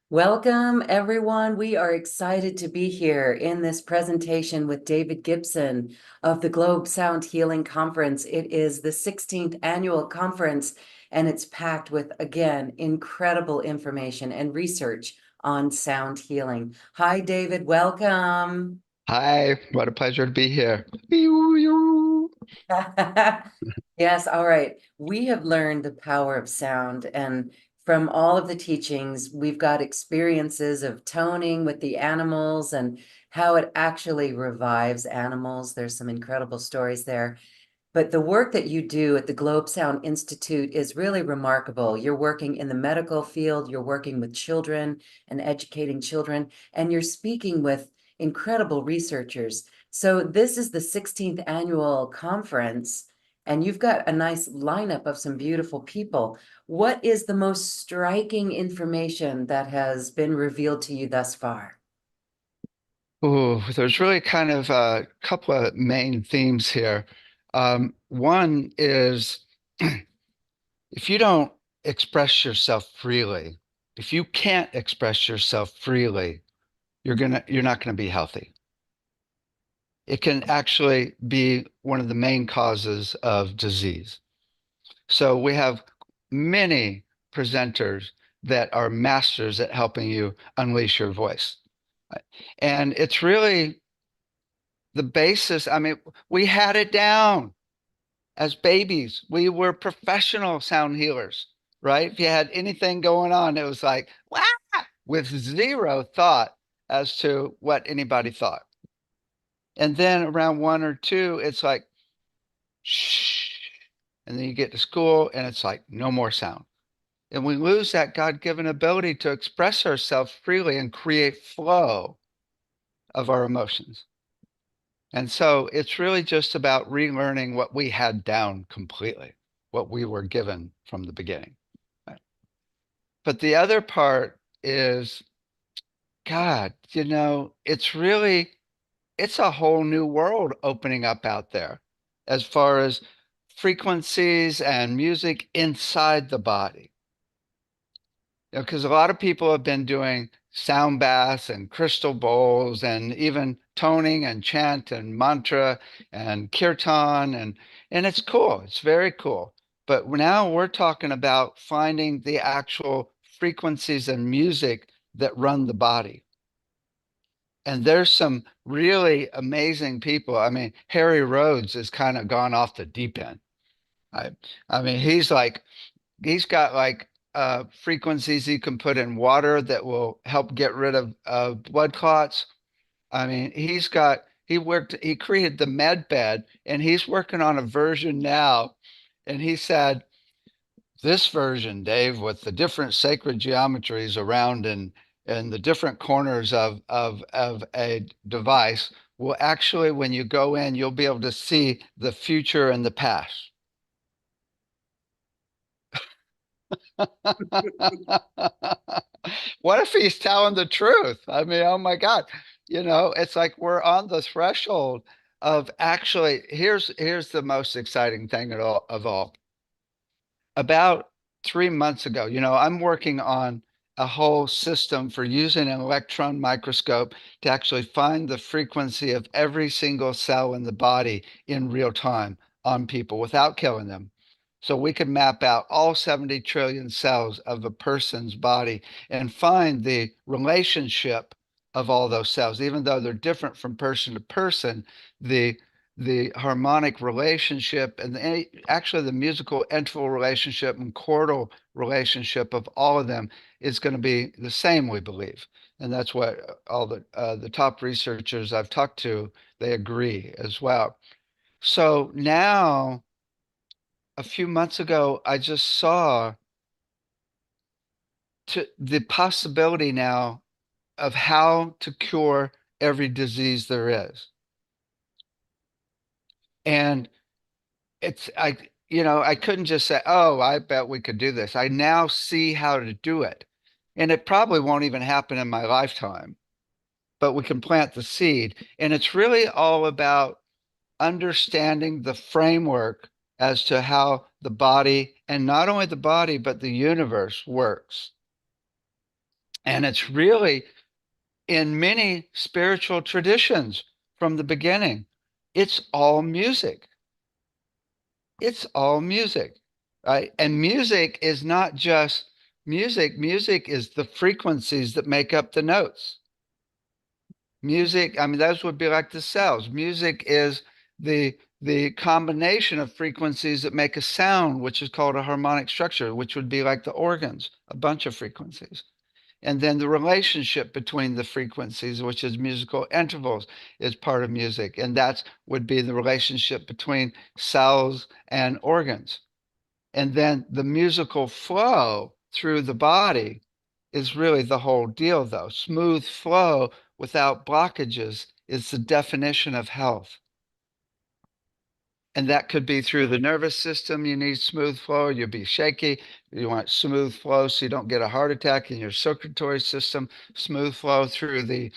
Welcome, everyone. We are excited to be here in this presentation with David Gibson of the Globe Sound Healing Conference. It is the 16th annual conference, and it's packed with, again, incredible information and research on sound healing. Hi, David. Welcome. Hi, what a pleasure to be here. Yes, all right. We have learned the power of sound, and from all of the teachings, we've got experiences of toning with the animals and how it actually revives animals. There's some incredible stories there. But the work that you do at the Globe Sound Institute is really remarkable. You're working in the medical field, you're working with children and educating children, and you're speaking with incredible researchers. So this is the 16th annual conference, and you've got a nice lineup of some beautiful people. What is the most striking information that has been revealed to you thus far? Ooh, there's really kind of a couple of main themes here. One is if you don't express yourself freely, if you can't express yourself freely, you're not gonna be healthy. It can actually be one of the main causes of disease. So we have many presenters that are masters at helping you unleash your voice. And it's really the basis. I mean, we had it down as babies. We were professional sound healers, right? If you had anything going on, it was like, wow, with zero thought as to what anybody thought. And then around one or two, it's like, shh. And then you get to school and it's like, no more sound. And we lose that God-given ability to express ourselves freely and create flow of our emotions. And so it's really just about relearning what we had down completely, what we were given from the beginning. Right? But the other part is, God, it's a whole new world opening up out there as far as frequencies and music inside the body. Because a lot of people have been doing sound baths and crystal bowls and even toning and chant and mantra and kirtan and it's cool. It's very cool. But now we're talking about finding the actual frequencies and music that run the body. And there's some really amazing people. I mean, Harry Rhodes has kind of gone off the deep end. I, I mean, he's got like frequencies he can put in water that will help get rid of blood clots. I mean, he created the med bed and he's working on a version now. And he said, this version, Dave, with the different sacred geometries around and the different corners of a device will actually, when you go in, you'll be able to see the future and the past. What if he's telling the truth? I mean, oh my God, it's like we're on the threshold of actually, here's the most exciting thing of all. About 3 months ago, I'm working on a whole system for using an electron microscope to actually find the frequency of every single cell in the body in real time on people without killing them. So we could map out all 70 trillion cells of a person's body and find the relationship of all those cells, even though they're different from person to person, the the harmonic relationship and actually the musical interval relationship and chordal relationship of all of them is going to be the same, we believe. And that's what all the top researchers I've talked to, they agree as well. So now, a few months ago, I just saw the possibility now of how to cure every disease there is. And I couldn't just say, oh, I bet we could do this. I now see how to do it. And it probably won't even happen in my lifetime, but we can plant the seed. And it's really all about understanding the framework as to how the body, and not only the body, but the universe works. And it's really in many spiritual traditions from the beginning, it's all music. It's all music, right? And music is not just music. Music is the frequencies that make up the notes. Music, I mean, those would be like the cells. Music is the combination of frequencies that make a sound, which is called a harmonic structure, which would be like the organs, a bunch of frequencies. And then the relationship between the frequencies, which is musical intervals, is part of music. And that would be the relationship between cells and organs. And then the musical flow through the body is really the whole deal, though. Smooth flow without blockages is the definition of health. And that could be through the nervous system. You need smooth flow. You'll be shaky. You want smooth flow so you don't get a heart attack in your circulatory system. Smooth flow through the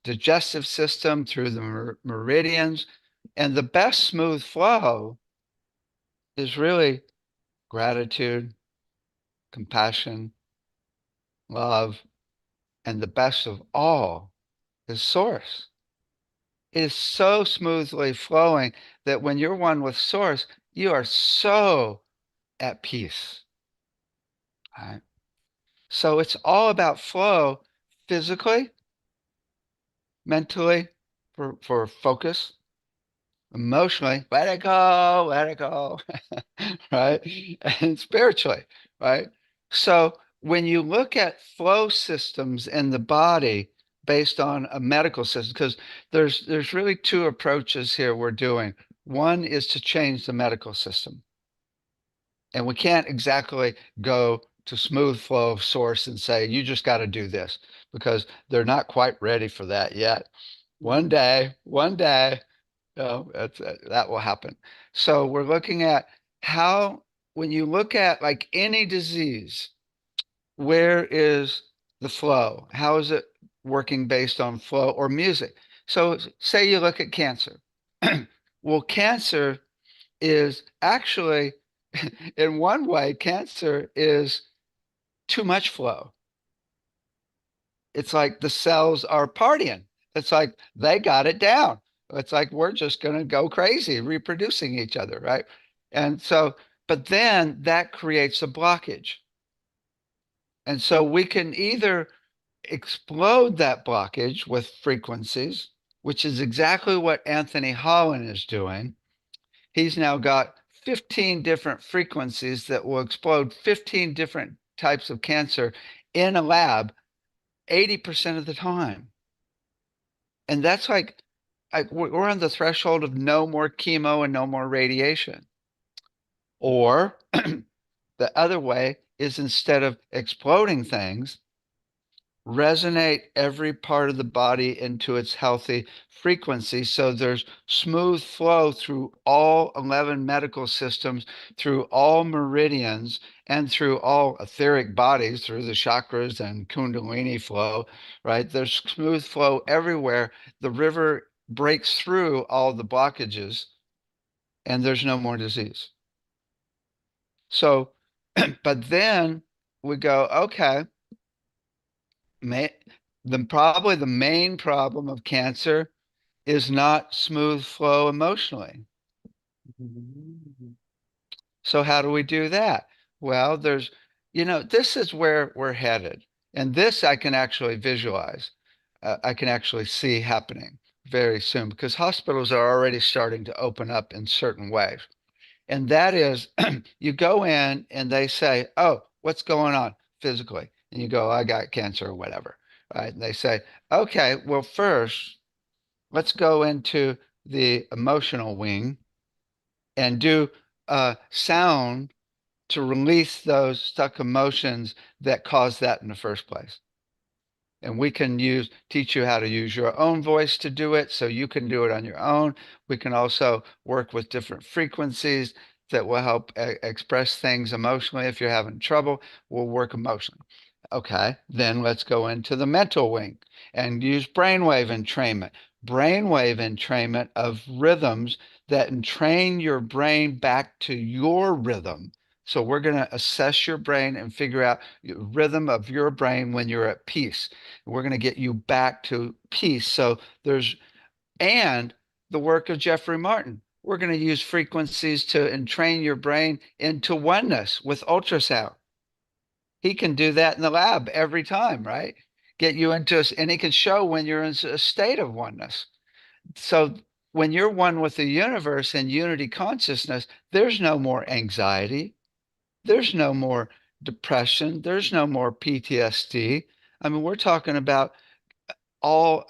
digestive system, through the meridians. And the best smooth flow is really gratitude, compassion, love, and the best of all is source. It is so smoothly flowing that when you're one with source, you are so at peace. Right? So it's all about flow physically, mentally, for focus, emotionally, let it go, right? And spiritually, right? So when you look at flow systems in the body based on a medical system, because there's really two approaches here we're doing. One is to change the medical system. And we can't exactly go to smooth flow of source and say, you just got to do this because they're not quite ready for that yet. One day, that will happen. So we're looking at how, when you look at like any disease, where is the flow? How is it working based on flow or music? So say you look at cancer. Well, cancer is actually, in one way, cancer is too much flow. It's like the cells are partying. It's like they got it down. It's like we're just going to go crazy reproducing each other, right? And so, but then that creates a blockage. And so we can either explode that blockage with frequencies, which is exactly what Anthony Holland is doing. He's now got 15 different frequencies that will explode 15 different types of cancer in a lab 80% of the time. And that's like we're on the threshold of no more chemo and no more radiation. Or the other way is, instead of exploding things, resonate every part of the body into its healthy frequency. So there's smooth flow through all 11 medical systems, through all meridians, and through all etheric bodies, through the chakras and Kundalini flow, right? There's smooth flow everywhere. The river breaks through all the blockages, and there's no more disease. So, but then we go, okay, probably the main problem of cancer is not smooth flow emotionally. So how do we do that? Well, this is where we're headed. And this I can actually visualize. I can actually see happening very soon because hospitals are already starting to open up in certain ways. And that is, you go in and they say, oh, what's going on physically? And you go, I got cancer or whatever, right? And they say, okay, well, first, let's go into the emotional wing and do sound to release those stuck emotions that caused that in the first place. And we can teach you how to use your own voice to do it so you can do it on your own. We can also work with different frequencies that will help express things emotionally. If you're having trouble, we'll work emotionally. Okay, then let's go into the mental wing and use brainwave entrainment. Brainwave entrainment of rhythms that entrain your brain back to your rhythm So we're going to assess your brain and figure out the rhythm of your brain when you're at peace. We're going to get you back to peace. So there's and the work of Jeffrey Martin. We're going to use frequencies to entrain your brain into oneness with ultrasound. He can do that in the lab every time, right? Get you into, and he can show when you're in a state of oneness. So when you're one with the universe and unity consciousness, there's no more anxiety. There's no more depression. There's no more PTSD. I mean, we're talking about all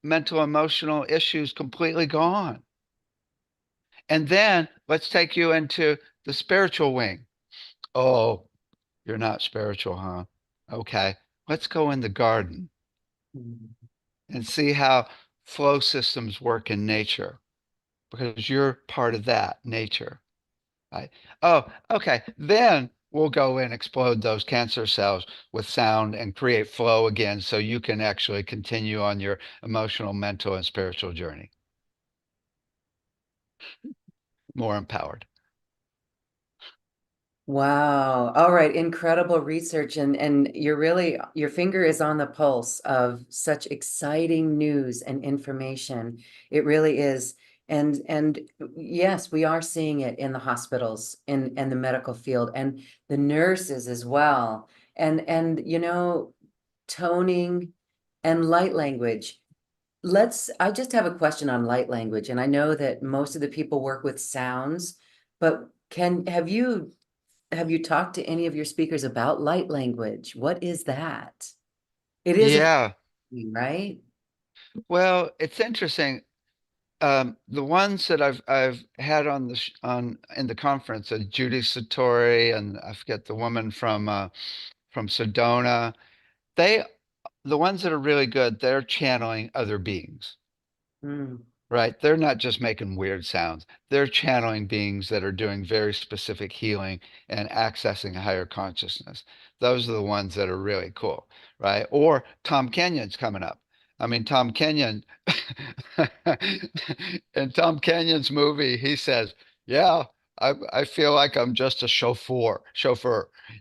mental, emotional issues completely gone. And then let's take you into the spiritual wing. Oh, you're not spiritual, huh? Okay. Let's go in the garden Mm. and see how flow systems work in nature because you're part of that nature. Right? Oh, okay. Then we'll go and explode those cancer cells with sound and create flow again so you can actually continue on your emotional, mental, and spiritual journey more empowered. Wow. All right. Incredible research. And you're really, your finger is on the pulse of such exciting news and information. It really is. And yes, we are seeing it in the hospitals and the medical field and the nurses as well. And toning and light language. I just have a question on light language, and I know that most of the people work with sounds, but have you talked to any of your speakers about light language? What is that? It is a Yeah. thing, right? Well, it's interesting. The ones that I've had on on in the conference, Judy Satori and I forget the woman from Sedona, they the ones that are really good, they're channeling other beings. Mm, Right? They're not just making weird sounds. They're channeling beings that are doing very specific healing and accessing a higher consciousness. Those are the ones that are really cool, right? Or Tom Kenyon's coming up. I mean, Tom Kenyon, in Tom Kenyon's movie, he says, "Yeah, I feel like I'm just a chauffeur.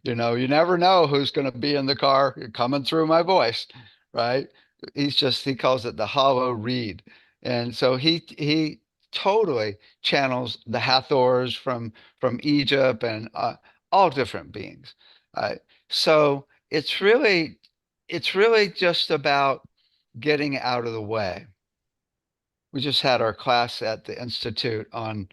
You never know who's going to be in the car coming through my voice, right? He calls it the hollow reed." And so he totally channels the Hathors from Egypt and all different beings. Uh, so it's really just about getting out of the way. We just had our class at the Institute on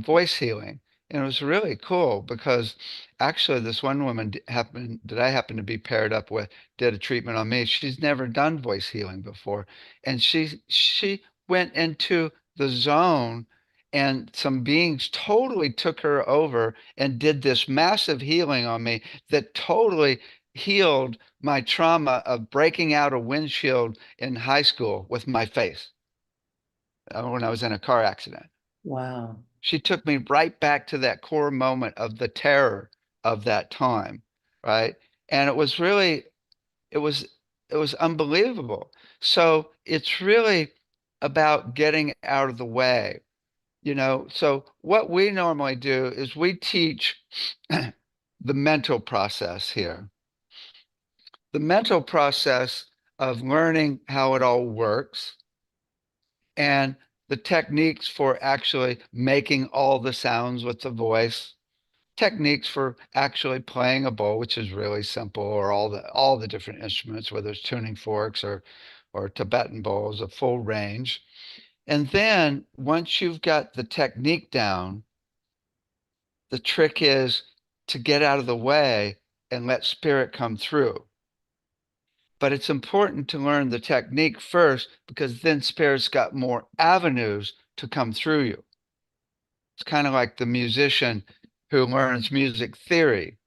voice healing, and it was really cool because actually this one woman happened that I happened to be paired up with did a treatment on me. She's never done voice healing before, and she went into the zone, and some beings totally took her over and did this massive healing on me that totally healed my trauma of breaking out a windshield in high school with my face when I was in a car accident. wow. She took me right back to that core moment of the terror of that time, right? And it was, it was unbelievable. So it's really about getting out of the way. So what we normally do is we teach the mental process here, the mental process of learning how it all works and the techniques for actually making all the sounds with the voice, techniques for actually playing a bow, which is really simple, or all the different instruments, whether it's tuning forks or Tibetan bowls, a full range. And then once you've got the technique down, the trick is to get out of the way and let spirit come through. But it's important to learn the technique first because then spirit's got more avenues to come through you. It's kind of like the musician who learns music theory.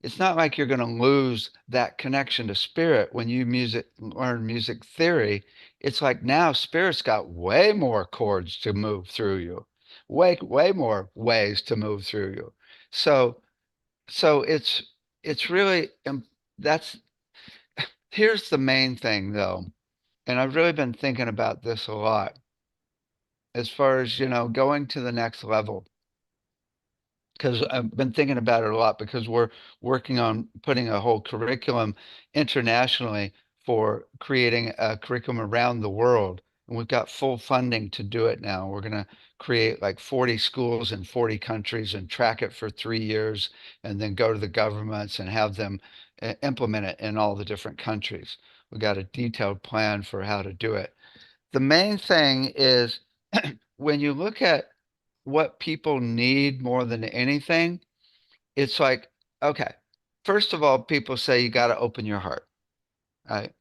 It's not like you're going to lose that connection to spirit when you learn music theory. It's like now spirit's got way more chords to move through you, way more ways to move through you. So so it's really that's here's the main thing though, and I've really been thinking about this a lot as far as going to the next level. because I've been thinking about it a lot because we're working on putting a whole curriculum internationally for creating a curriculum around the world. And we've got full funding to do it now. We're going to create like 40 schools in 40 countries and track it for 3 years and then go to the governments and have them implement it in all the different countries. We got a detailed plan for how to do it. The main thing is when you look at what people need more than anything, it's like, okay, first of all, people say you got to open your heart, right?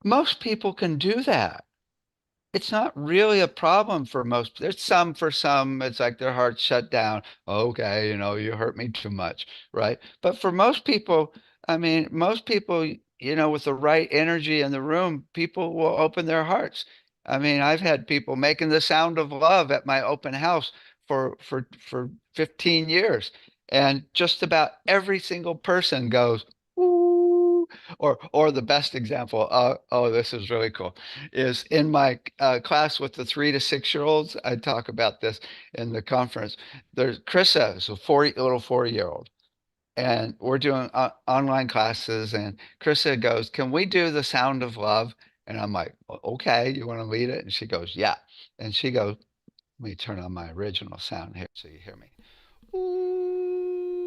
Most people can do that. It's not really a problem for most. There's some for some, it's like their heart's shut down. Okay, you hurt me too much, right? But for most people, I mean, most people, with the right energy in the room, people will open their hearts. I mean, I've had people making the sound of love at my open house for 15 years, and just about every single person goes, ooh, or the best example, oh, this is really cool, is in my class with the 3 to 6 year olds. I talk about this in the conference. There's Krista, who's a little 4-year-old, and we're doing online classes. And Krista goes, "Can we do the sound of love?" And I'm like, "Okay, you want to lead it?" And she goes, "Yeah." And she goes, "Let me turn on my original sound here so you hear me." Ooh,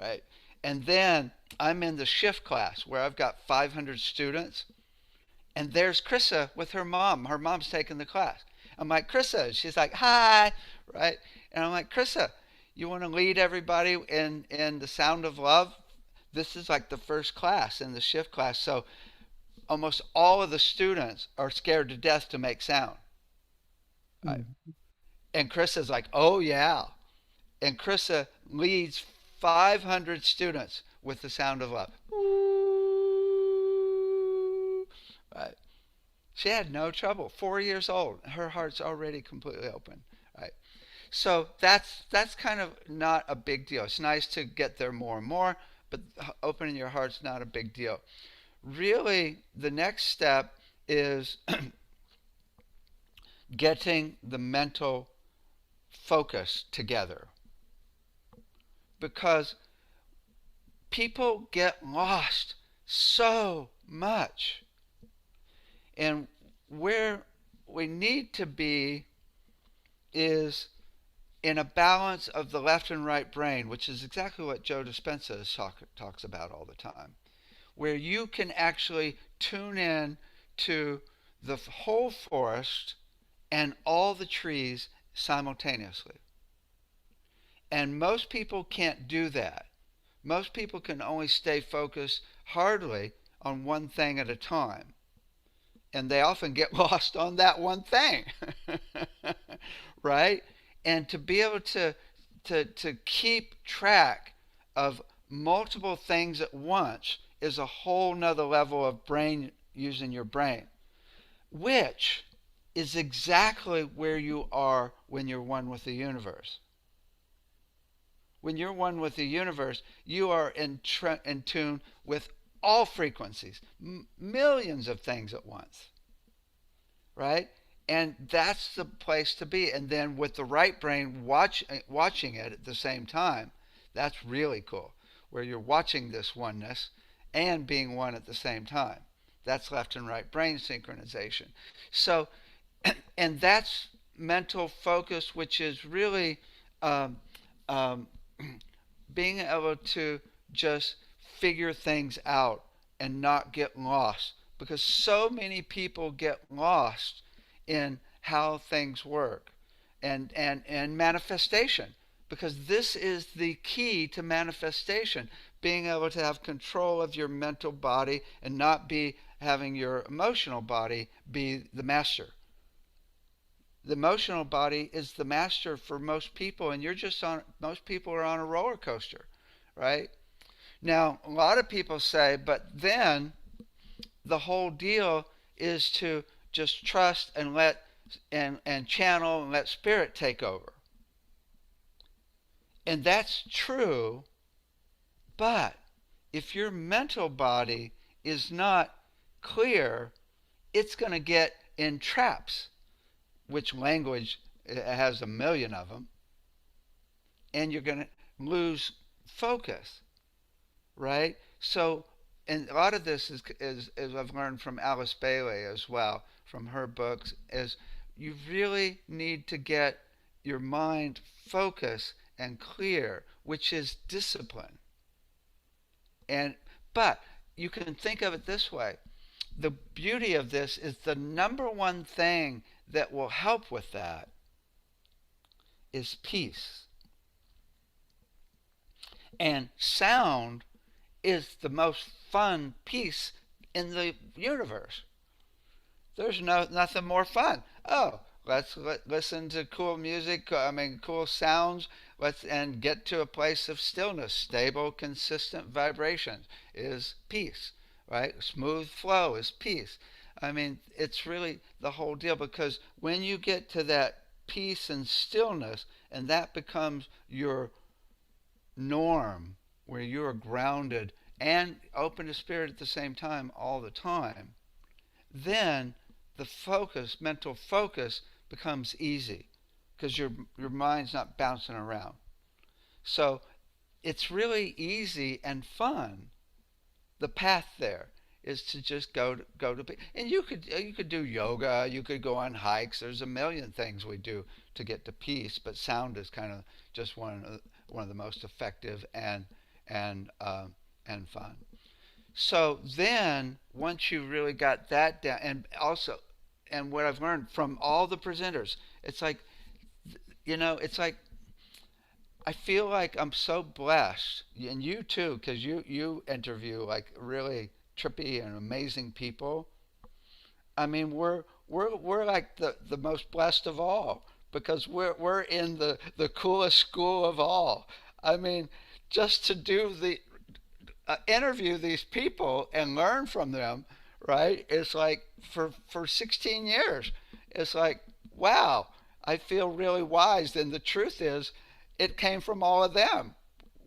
right? And then I'm in the shift class where I've got 500 students, and there's Krissa with her mom. Her mom's taking the class. I'm like, Krissa. She's like, hi, right? And I'm like, Krissa, you want to lead everybody in the sound of love? This is like the first class in the shift class. So almost all of the students are scared to death to make sound. Right? Mm. And Krissa's like, oh, yeah. And Krissa leads 500 students with the sound of love. Right? She had no trouble. 4 years old. Her heart's already completely open. Right. So that's kind of not a big deal. It's nice to get there more and more, but opening your heart's not a big deal. Really, the next step is getting the mental focus together. Because people get lost so much. And where we need to be is in a balance of the left and right brain, which is exactly what Joe Dispenza talks about all the time, where you can actually tune in to the whole forest and all the trees simultaneously. And most people can't do that. Most people can only stay focused hardly on one thing at a time. And they often get lost on that one thing. Right? And to be able to keep track of multiple things at once is a whole nother level of brain using your brain, which is exactly where you are when you're one with the universe. When you're one with the universe, you are in tune with all frequencies, millions of things at once, right? And that's the place to be. And then with the right brain watching it at the same time, that's really cool, where you're watching this oneness and being one at the same time. That's left and right brain synchronization. So, and that's mental focus, which is really um, um, being able to just figure things out and not get lost, because so many people get lost in how things work and manifestation, because this is the key to manifestation, being able to have control of your mental body and not be having your emotional body be the master. The emotional body is the master for most people, and most people are on a roller coaster, right? Now, a lot of people say, but then the whole deal is to just trust and let and channel and let spirit take over. And that's true, but if your mental body is not clear, it's going to get in traps, which language has a million of them, and you're going to lose focus, right? So, and a lot of this is I've learned from Alice Bailey as well, from her books, is you really need to get your mind focused and clear, which is discipline. And but you can think of it this way. The beauty of this is the number one thing that will help with that is peace. And sound is the most fun piece in the universe. There's nothing more fun. Oh, listen to cool music. I mean, cool sounds. And get to a place of stillness. Stable, consistent vibrations is peace, right? Smooth flow is peace. I mean, it's really the whole deal because when you get to that peace and stillness, and that becomes your norm, where you are grounded and open to spirit at the same time all the time, then the focus, mental focus, becomes easy because your mind's not bouncing around. So it's really easy and fun. The path there is to just go to and you could do yoga, you could go on hikes. There's a million things we do to get to peace, but sound is kind of just one of the most effective and fun. So then, once you really got that down, and also, and what I've learned from all the presenters, it's like, it's like I feel like I'm so blessed, and you too, because you interview like really trippy and amazing people. I mean, we're like the most blessed of all because we're in the coolest school of all. I mean, just to do the interview these people and learn from them, right? It's like for 16 years, it's like wow, I feel really wise. And the truth is, it came from all of them,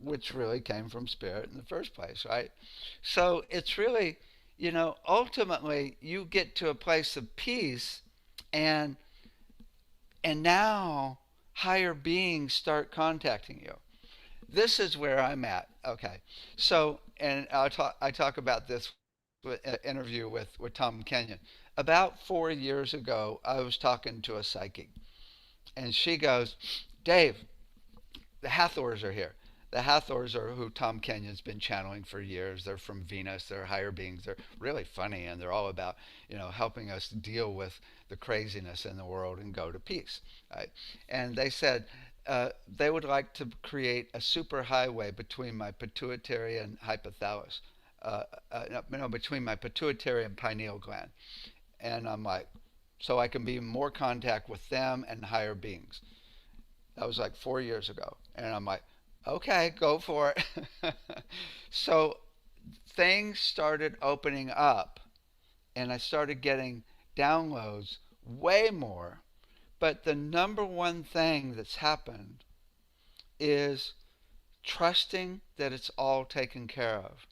which really came from spirit in the first place, right? So it's really, ultimately you get to a place of peace, and now higher beings start contacting you. This is where I'm at. Okay, so and I talk about this with an interview with Tom Kenyon. About 4 years ago, I was talking to a psychic, and she goes, "Dave, the Hathors are here." The Hathors are who Tom Kenyon's been channeling for years. They're from Venus. They're higher beings. They're really funny, and they're all about helping us deal with the craziness in the world and go to peace. Right? And they said they would like to create a super highway between my pituitary and hypothalamus. No, between my pituitary and pineal gland. And I'm like, so I can be in more contact with them and higher beings. That was like 4 years ago. And I'm like, okay, go for it. So things started opening up, and I started getting downloads way more. But the number one thing that's happened is trusting that it's all taken care of.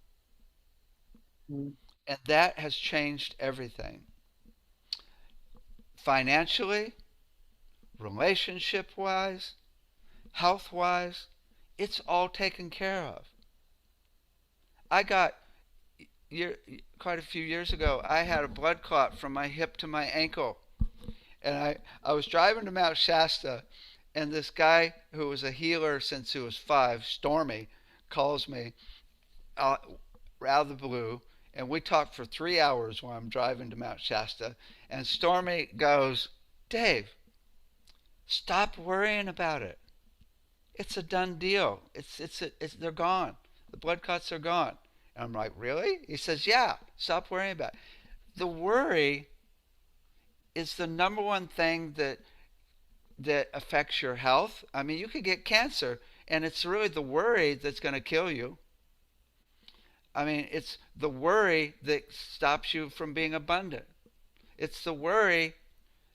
Mm. And that has changed everything. Financially, relationship wise, health wise, it's all taken care of. I got year, quite a few years ago, I had a blood clot from my hip to my ankle. And I was driving to Mount Shasta, and this guy who was a healer since he was 5, Stormy, calls me out, out of the blue, and we talked for 3 hours while I'm driving to Mount Shasta. And Stormy goes, "Dave, stop worrying about it. It's a done deal. They're gone. The blood clots are gone." And I'm like, "Really?" He says, "Yeah, stop worrying about it." The worry is the number one thing that affects your health. I mean, you could get cancer, and it's really the worry that's going to kill you. I mean, it's the worry that stops you from being abundant. It's the worry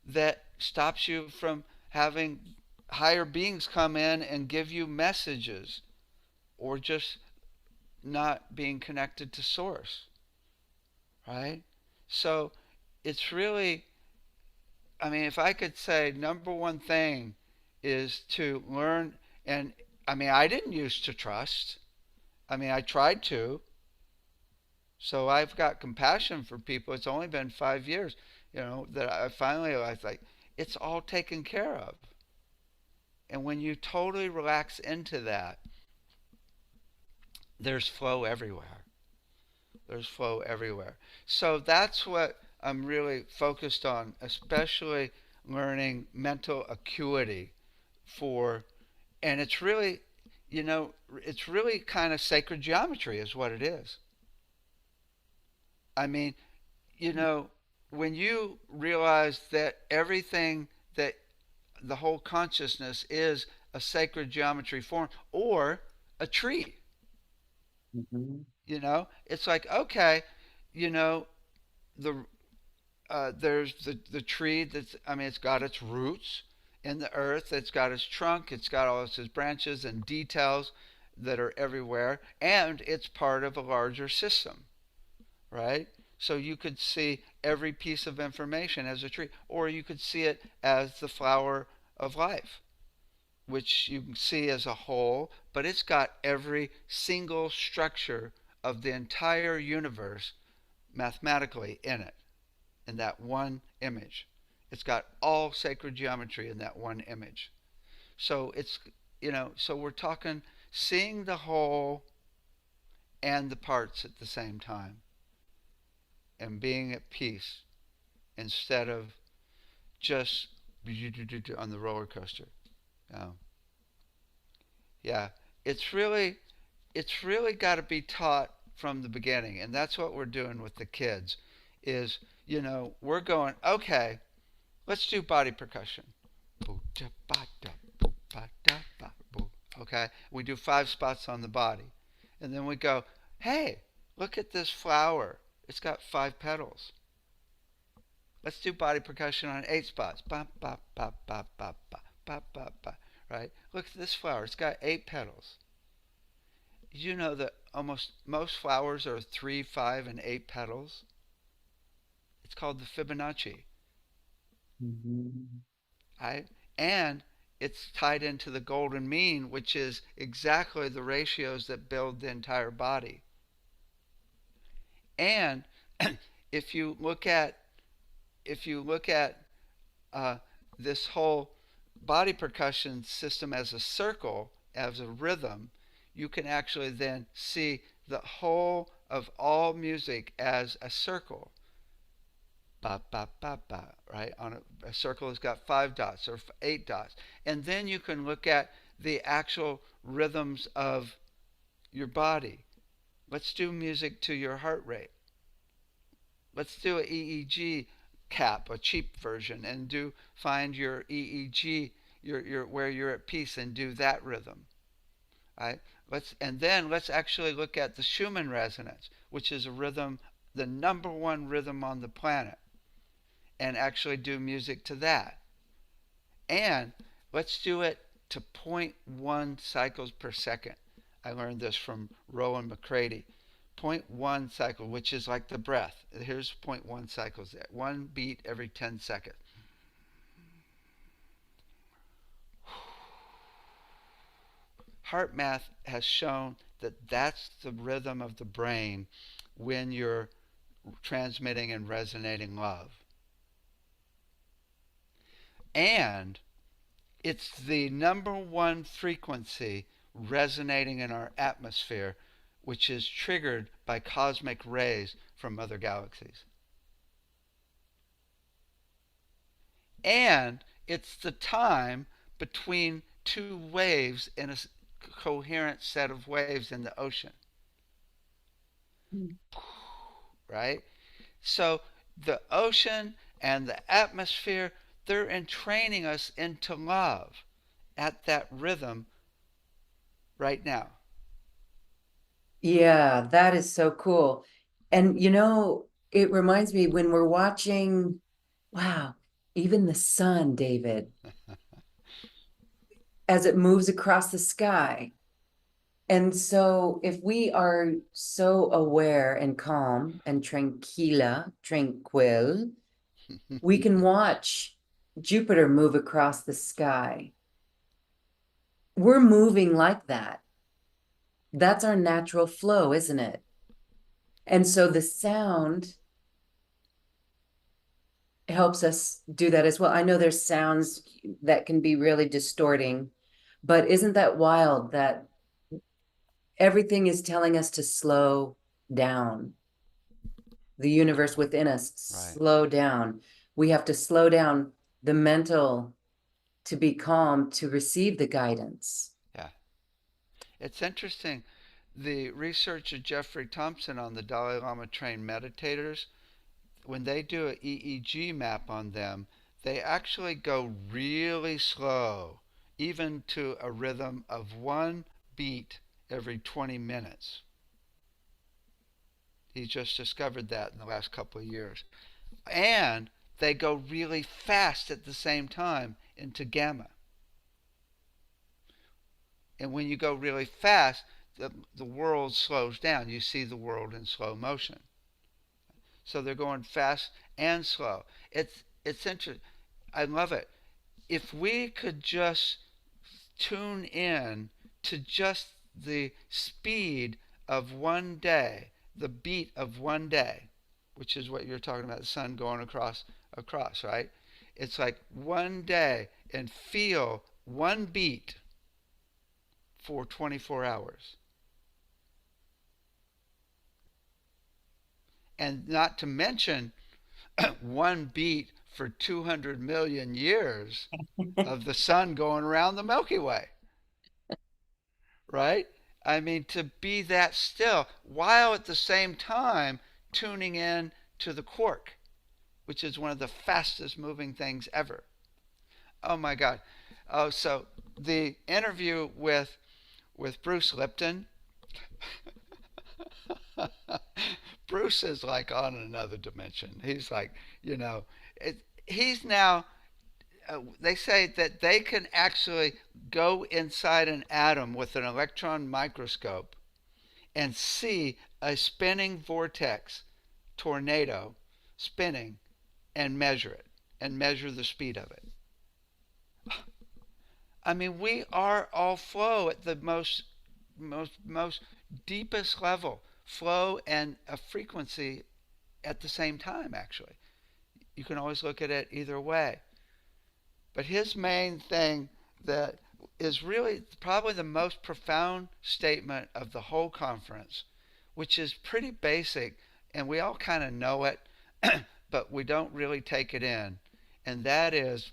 that stops you from having higher beings come in and give you messages, or just not being connected to source, right? So it's really, I mean, if I could say number one thing is to learn, and I mean, I didn't used to trust. I mean, I tried to. So I've got compassion for people. It's only been 5 years, that I finally I was like, it's all taken care of. And when you totally relax into that, there's flow everywhere. There's flow everywhere. So that's what I'm really focused on, especially learning mental acuity for, and it's really kind of sacred geometry, is what it is. I mean, you know, when you realize that everything, that the whole consciousness is a sacred geometry form or a tree, Mhm. it's like, okay, you know, the there's the tree that's, I mean, it's got its roots in the earth, it's got its trunk, it's got all its branches and details that are everywhere, and it's part of a larger system, right? So you could see every piece of information as a tree, or you could see it as the flower of life, which you can see as a whole, but it's got every single structure of the entire universe mathematically in it, in that one image. It's got all sacred geometry in that one image. So so we're talking seeing the whole and the parts at the same time and being at peace instead of just on the roller coaster. Um, yeah, it's really got to be taught from the beginning, and that's what we're doing with the kids. Is we're going, okay, let's do body percussion. Okay, we do 5 spots on the body, and then we go, hey, look at this flower. It's got 5 petals. Let's do body percussion on 8 spots. Ba, ba, ba, ba, ba, ba, ba, ba, ba. Right? Look at this flower. It's got 8 petals. You know that almost most flowers are 3, 5, and 8 petals? It's called the Fibonacci. Mhm. Right? And it's tied into the golden mean, which is exactly the ratios that build the entire body. And if you look at if you look at uh, this whole body percussion system as a circle, as a rhythm, you can actually then see the whole of all music as a circle. Ba, ba, ba, ba, right? On a circle has got 5 dots or 8 dots. And then you can look at the actual rhythms of your body. Let's do music to your heart rate. Let's do an EEG cap, a cheap version, and find your EEG, your where you're at peace, and do that rhythm. Right? Let's actually look at the Schumann resonance, which is a rhythm, the #1 rhythm on the planet, and actually do music to that. And let's do it to zero point 0.1 cycles per second. I learned this from Rowan McCready. Zero point 0.1 cycle, which is like the breath. Here's zero point 0.1 cycles. One beat every 10 seconds. Heart math has shown that that's the rhythm of the brain when you're transmitting and resonating love. And it's the #1 frequency resonating in our atmosphere, which is triggered by cosmic rays from other galaxies. And it's the time between two waves in a coherent set of waves in the ocean, right? So the ocean and the atmosphere, they're entraining us into love at that rhythm right now. Yeah, that is so cool. And it reminds me when we're watching, wow, even the sun, David, as it moves across the sky. And so if we are so aware and calm and tranquil, we can watch Jupiter move across the sky. we're moving like that. That's our natural flow, isn't it? And so the sound helps us do that as well. I know there's sounds that can be really distorting, but isn't that wild that everything is telling us to slow down? The universe within us, Right. slow down. We have to slow down the mental to be calm to receive the guidance. Yeah. It's interesting. The research of Jeffrey Thompson on the Dalai Lama trained meditators, when they do an EEG map on them, they actually go really slow, even to a rhythm of one beat every 20 minutes. He just discovered that in the last couple of years. And they go really fast at the same time into gamma. And when you go really fast, the world slows down. You see the world in slow motion. So they're going fast and slow. It's interesting. I love it. If we could just tune in to just the speed of one day, the beat of one day, which is what you're talking about, the sun going across, right? It's like one day and feel one beat for 24 hours. And not to mention one beat for 200 million years of the sun going around the Milky Way, right? I mean, to be that still while at the same time tuning in to the quark, which is one of the fastest moving things ever. Oh my God. Oh, so the interview with Bruce Lipton. Bruce is like on another dimension. He's like, you know, he's now. They say that they can actually go inside an atom with an electron microscope and see a spinning vortex tornado spinning and measure it and measure the speed of it. I mean, we are all flow at the most deepest level, flow and a frequency at the same time. Actually, you can always look at it either way. But his main thing that is really probably the most profound statement of the whole conference, which is pretty basic, and we all kind of know it, but we don't really take it in, and that is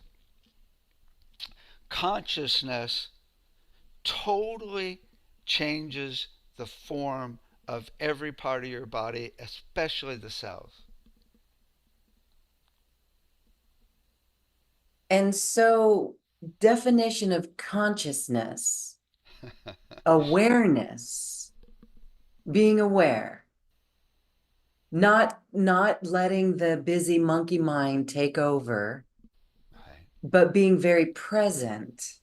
consciousness totally changes the form of every part of your body, especially the cells. And so, definition of consciousness, awareness, being aware, not letting the busy monkey mind take over, Right, but being very present,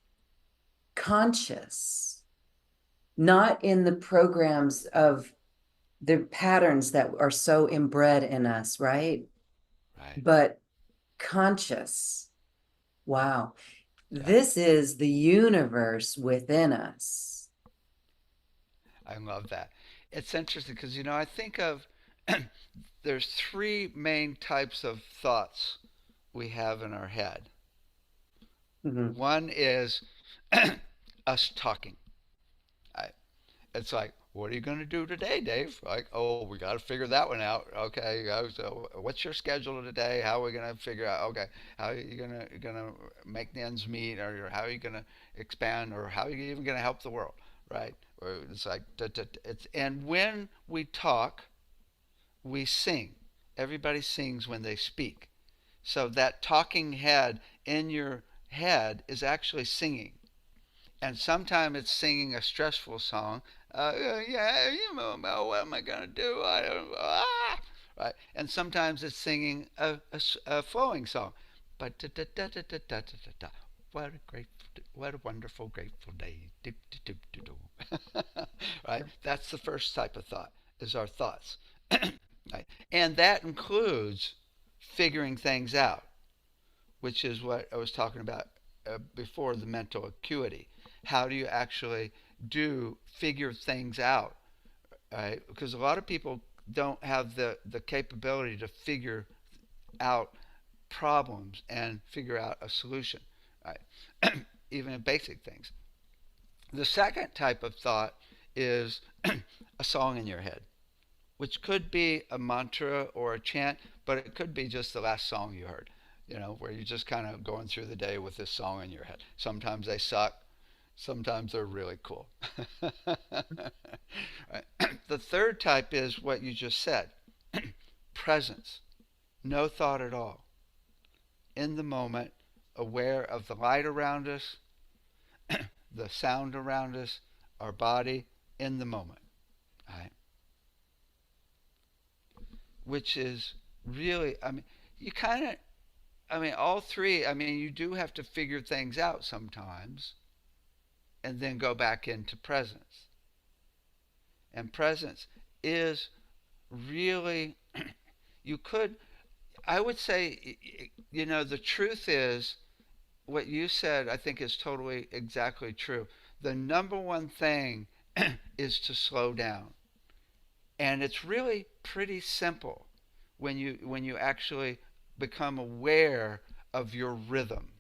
conscious, not in the programs of the patterns that are so inbred in us, right? right, But conscious. Wow. yeah. This is the universe within us. I love that. It's interesting because, I think of there's three main types of thoughts we have in our head. Mhm. One is us talking. I, it's like, what are you going to do today, Dave? Like, oh, we got to figure that one out. Okay, so what's your schedule today? How are we going to figure out? Okay, how are you gonna make the ends meet, or how are you going to expand, or how are you even going to help the world, right? Or it's like it's and when we talk, we sing. Everybody sings when they speak. So that talking head in your head is actually singing, and sometimes it's singing a stressful song. Yeah, what am I gonna do? I don't. Right. And sometimes it's singing a flowing song. But what a great, what a wonderful, grateful day. Right. That's the first type of thought. Is our thoughts. Right. And that includes figuring things out, which is what I was talking about before, the mental acuity. how do you actually do figure things out, right? Because a lot of people don't have the capability to figure out problems and figure out a solution, right? Even in basic things. The second type of thought is a song in your head, which could be a mantra or a chant, but it could be just the last song you heard, where you're just kind of going through the day with this song in your head. Sometimes they suck, sometimes they're really cool. The third type is what you just said: presence, no thought at all, in the moment, aware of the light around us, the sound around us, our body, in the moment, right? Which is really, I mean, you kind of, I mean, all three, I mean, you do have to figure things out sometimes and then go back into presence. And presence is really, you could, I would say, the truth is what you said, I think is totally exactly true. The number one thing is to slow down. And it's really pretty simple when you actually become aware of your rhythm.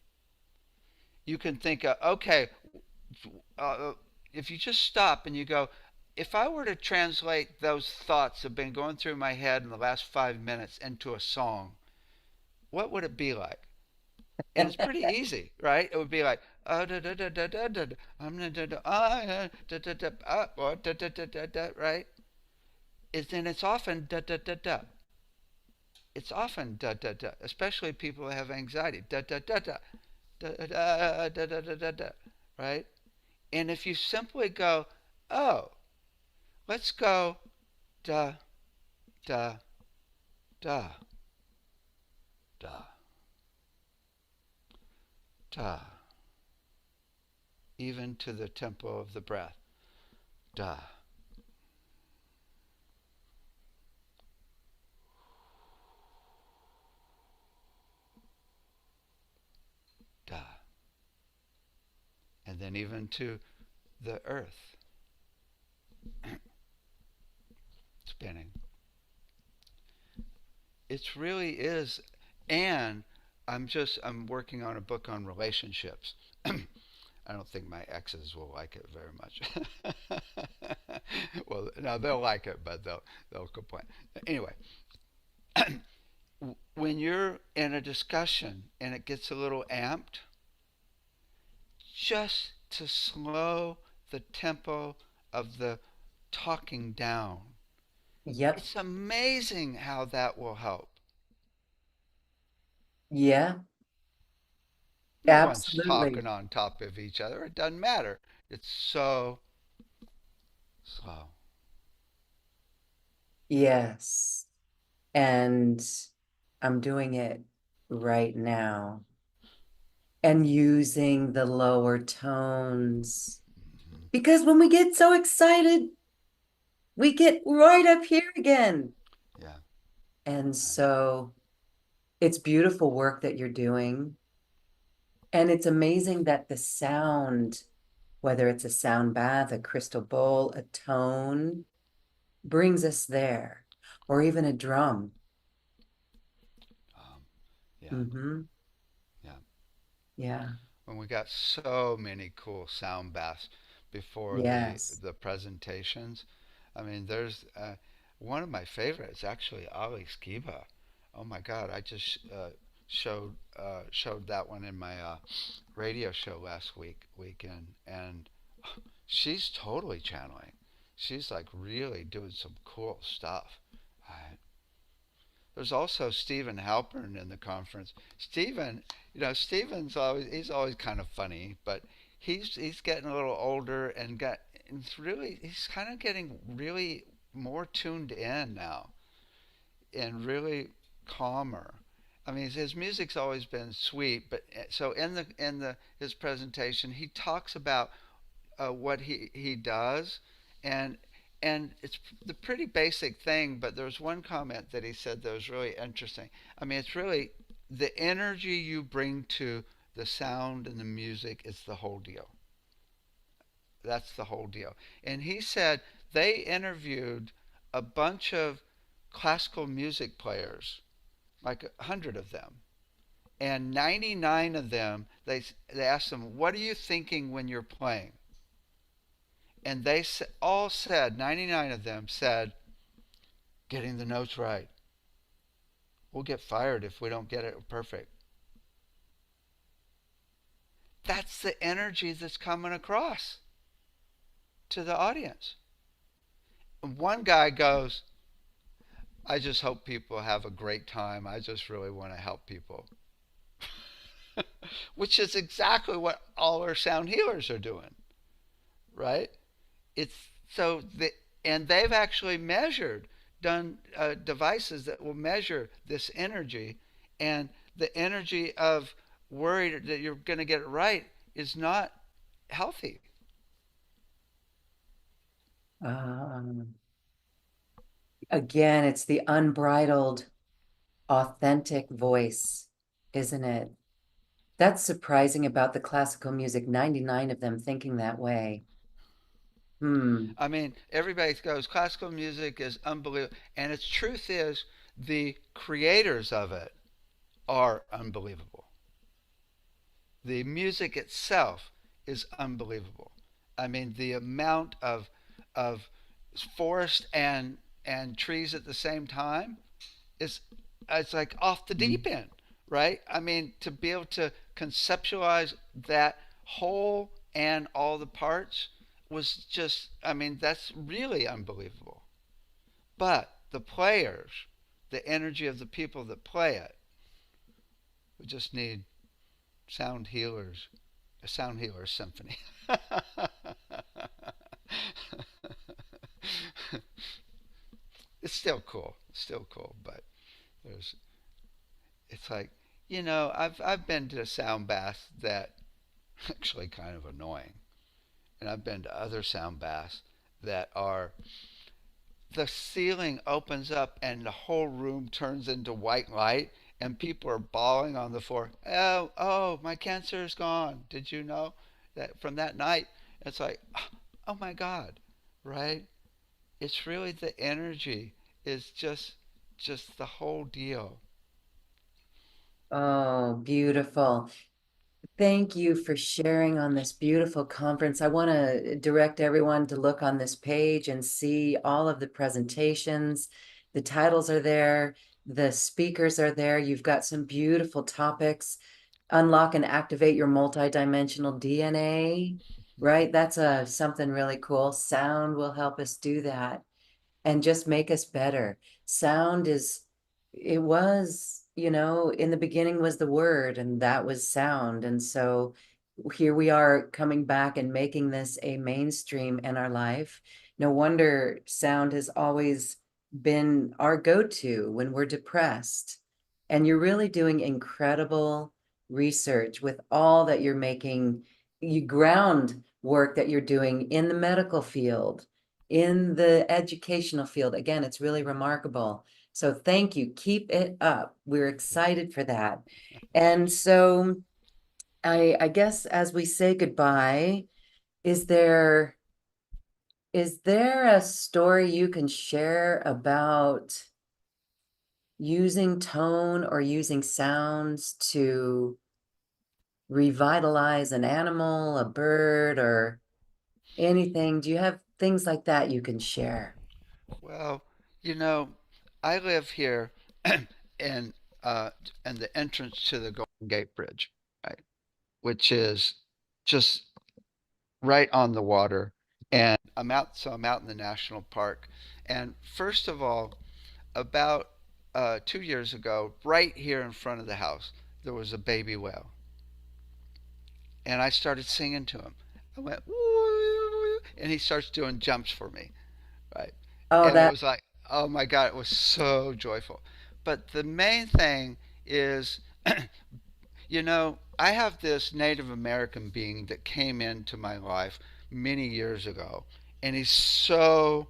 You can think, okay, uh, if you just stop and you go, if I were to translate those thoughts that have been going through my head in the last 5 minutes into a song, what would it be like? And it's pretty easy, right? It would be like, right? It's often da da da da. It's often da da da, especially people that have anxiety. Da da da da da da da da da da da, right? And if you simply go, oh, let's go da da da da da, even to the tempo of the breath, da da, and then even to the earth spinning. It really is, and I'm working on a book on relationships. I don't think my exes will like it very much. Well, no, they'll like it, but they'll complain. Anyway, when you're in a discussion and it gets a little amped, just to slow the tempo of the talking down. Yep. It's amazing how that will help. Yeah, No one's absolutely. talking on top of each other. It doesn't matter. It's so slow. Yes. And I'm doing it right now and using the lower tones. Hmm. Because when we get so excited, we get right up here again. Yeah. And Right. so it's beautiful work that you're doing. And it's amazing that the sound, whether it's a sound bath, a crystal bowl, a tone, brings us there, or even a drum. Um, yeah. Mm-hmm. Yeah. Yeah. When we got so many cool sound baths before the Yes. the presentations. I mean, there's one of my favorites actually, Ali Skiba. Oh my God, I just showed that one in my radio show last weekend, and she's totally channeling. She's like really doing some cool stuff. I, there's also Stephen Halpern in the conference. Stephen, he's always kind of funny, but he's getting a little older and he's kind of getting really more tuned in now and really calmer. I mean, his music's always been sweet, but so in the his presentation, he talks about what he does, and it's the pretty basic thing. But there's one comment that he said that was really interesting. I mean, it's really the energy you bring to the sound and the music is the whole deal. That's the whole deal. And he said they interviewed a bunch of classical music players, like 100 of them, and 99 of them, they asked them, "What are you thinking when you're playing?" And they all said, 99 of them said, "Getting the notes right. We'll get fired if we don't get it perfect." That's the energy that's coming across to the audience. And one guy goes, "I just hope people have a great time. I just really want to help people." Which is exactly what all our sound healers are doing, right? It's so the and they've actually measured, done devices that will measure this energy, and the energy of worried that you're going to get it right is not healthy. Um, Again, it's the unbridled, authentic voice, isn't it? That's surprising about the classical music, 99 of them thinking that way. Hmm. I mean, everybody goes, classical music is unbelievable. And its truth is, the creators of it are unbelievable. The music itself is unbelievable. I mean, the amount of forest and trees at the same time is it's like off the deep end, right? I mean, to be able to conceptualize that whole and all the parts was just, I mean, that's really unbelievable. But the players, the energy of the people that play it, we just need sound healers, a sound healer symphony. It's still cool. It's still cool, but there's it's like, I've been to sound baths that actually kind of annoying. And I've been to other sound baths that are the ceiling opens up and the whole room turns into white light and people are bawling on the floor. Oh, my cancer is gone. Did you know that from that night? It's like, oh my God, right? It's really the energy is just the whole deal. Oh, beautiful. Thank you for sharing on this beautiful conference. I want to direct everyone to look on this page and see all of the presentations. The titles are there, the speakers are there. You've got some beautiful topics. Unlock and activate your multidimensional DNA, right? That's something really cool. Sound will help us do that and just make us better. Sound is, it was, in the beginning was the word, and that was sound. And so here we are coming back and making this a mainstream in our life. No wonder sound has always been our go-to when we're depressed. And you're really doing incredible research with all that you're making, you ground work that you're doing in the medical field, in the educational field. Again, it's really remarkable. So thank you. Keep it up. We're excited for that. And so I guess as we say goodbye, is there is there a story you can share about using tone or using sounds to revitalize an animal, a bird, or anything? Do you have things like that you can share? Well, you know, I live here in uh in the entrance to the Golden Gate Bridge, right? Which is just right on the water. And I'm out in the national park. And first of all, about 2 years ago, right here in front of the house, there was a baby whale. And I started singing to him. I went, woo, and he starts doing jumps for me, right? Oh, And it that was like, oh my God, it was so joyful. But the main thing is, I have this Native American being that came into my life many years ago, and he's so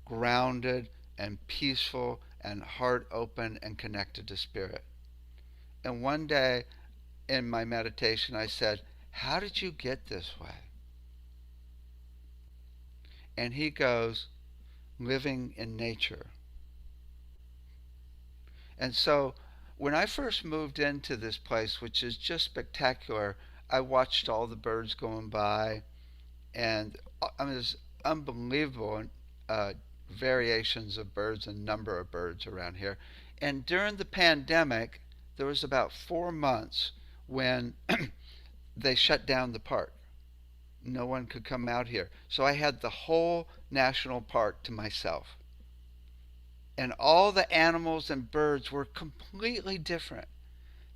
grounded and peaceful and heart open and connected to spirit. And one day in my meditation, I said, "How did you get this way?" and he goes, living in nature. And so when I first moved into this place, which is just spectacular, I watched all the birds going by, and I mean, there's unbelievable uh, variations of birds and number of birds around here. And during the pandemic, there was about 4 months when they shut down the park. No one could come out here. So I had the whole national park to myself. And all the animals and birds were completely different.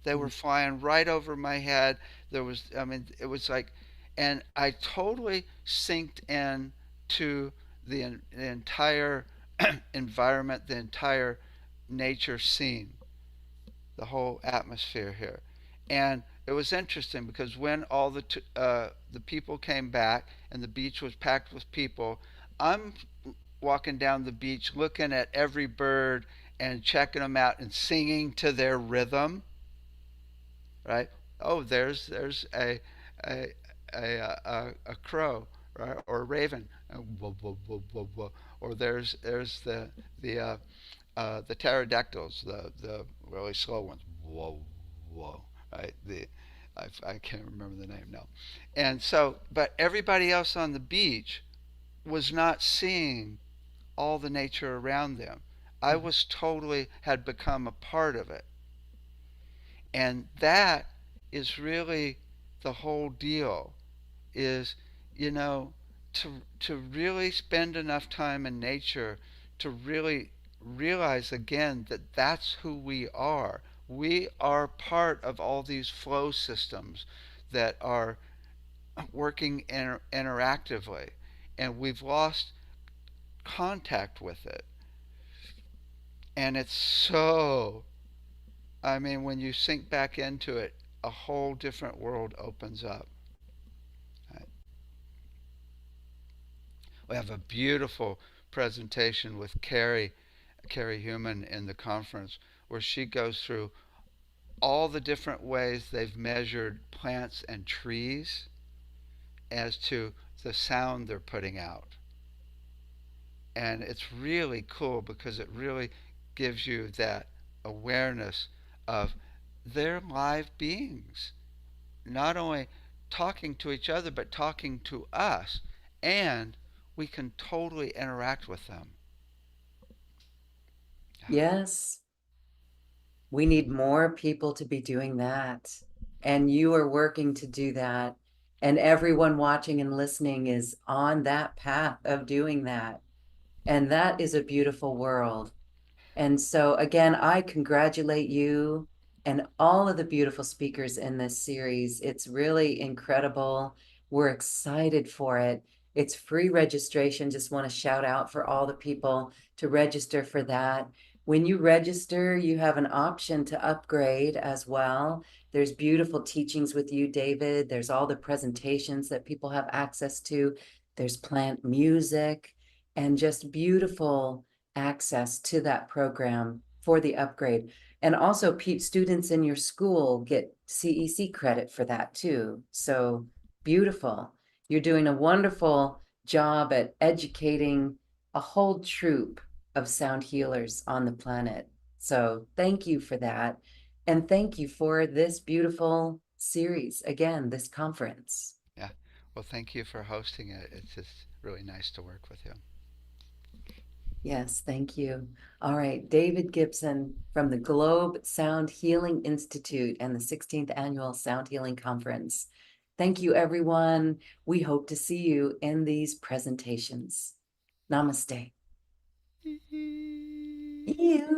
They were flying right over my head. There was, I mean, it was like, and I totally synced in to the entire environment, the entire nature scene, the whole atmosphere here. And it was interesting because when all the people came back and the beach was packed with people, I'm walking down the beach looking at every bird and checking them out and singing to their rhythm, right? Oh, there's a a crow, right, or a raven, whoa, whoa, whoa, whoa, whoa. Or there's the the pterodactyls, the really slow ones, whoa, whoa, right? I can't remember the name now. And so, but everybody else on the beach was not seeing all the nature around them. I was totally had become a part of it. And that is really the whole deal is, you know, to really spend enough time in nature to really realize again that that's who we are. We are part of all these flow systems that are working interactively, and we've lost contact with it. And it's so, I mean, when you sink back into it, a whole different world opens up. Right? We have a beautiful presentation with Carrie Human in the conference where she goes through all the different ways they've measured plants and trees as to the sound they're putting out. And it's really cool because it really gives you that awareness of they're live beings, not only talking to each other, but talking to us. And we can totally interact with them. Yes, we need more people to be doing that. And you are working to do that. And everyone watching and listening is on that path of doing that. And that is a beautiful world. And so, again, I congratulate you and all of the beautiful speakers in this series. It's really incredible. We're excited for it. It's free registration. Just want to shout out for all the people to register for that. When you register, you have an option to upgrade as well. There's beautiful teachings with you, David. There's all the presentations that people have access to. There's plant music and just beautiful access to that program for the upgrade. And also, students in your school get CEC credit for that too. So beautiful. You're doing a wonderful job at educating a whole troop of sound healers on the planet. So thank you for that. And thank you for this beautiful series, again, this conference. Yeah. Well, thank you for hosting it. It's just really nice to work with you. Yes, thank you. All right, David Gibson from the Globe Sound Healing Institute and the 16th Annual Sound Healing Conference. Thank you, everyone. We hope to see you in these presentations. Namaste. Ew.